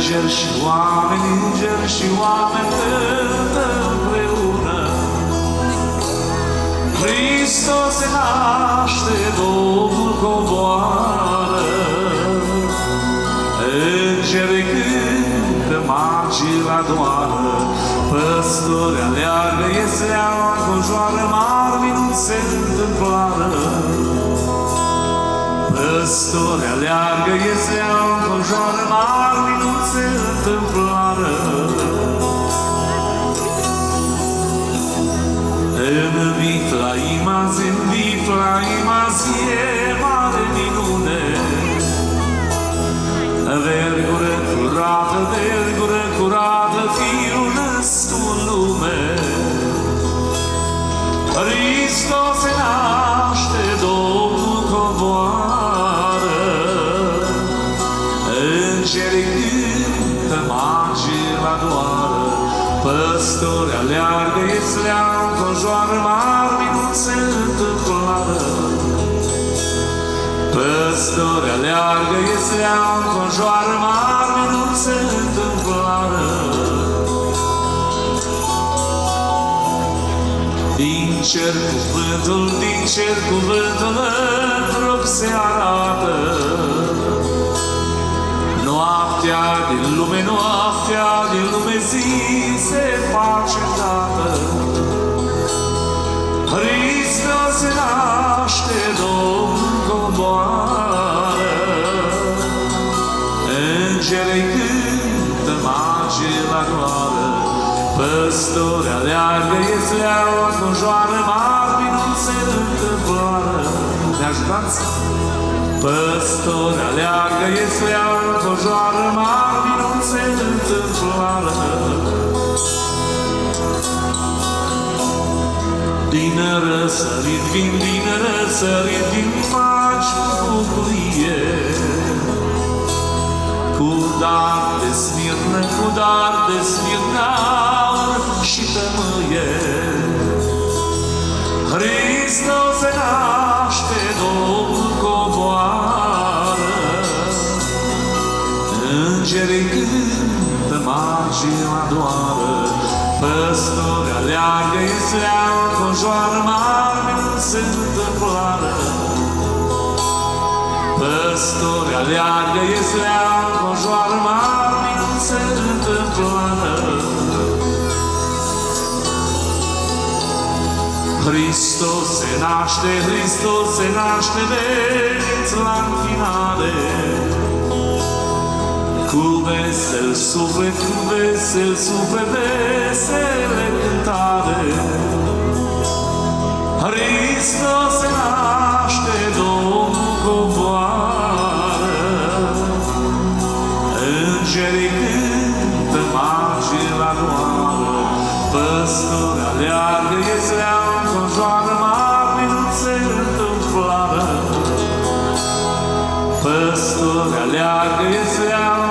Îngeri și oameni cântă împreună. Hristos se naște, Domnul coboară. Îngeri cântă, magii la doară. Păstori aleargă, iesleaua înconjoară, mari minuni se întâmplară. Păstori aleargă, iesleaua înconjoară, mari minuni se întâmplară. În Viflaima zi e mare minune. Vergură curată, Fiul născut în lume. Hristos se naște, Domnul coboară. Îngerii cântă, magii la doară. Păstori aleargă, iesleaua înconjoară, mari minuni se întâmplară. Păstori aleargă, iesleaua înconjoară, mari minuni se întâmplară. Din cer cuvântul în trup se arată. Noaptea din lume zi se face dată. Hristos se naște, Domnul coboară. Îngerii cântă, magii la gloară. Păstori aleargă, iesleaua înconjoară, mari minuni se întâmplară. Ne ajutați? Păstori aleargă, iesleaua înconjoară, mari minuni se întâmplară. Din răsărit vin magi cu bucurie. Cu dar de smirnă, aur și tămâie. Hristos se naște, Domnul coboară. Îngerii cântă, magii la doară. Păstori aleargă, iesleaua înconjoară, mari minuni se întâmplară. Păstori aleargă, iesleaua înconjoară, mari minuni se întâmplară. Hristos se naște, veniți la închinare. Cu vesel suflet, vesele cântare. Hristos se naște, Domnul coboară. Îngerii cântă, magii la doară. Păstori aleargă, iesleaua înconjoară, mari minuni se întâmplară. Păstori aleargă, iesleaua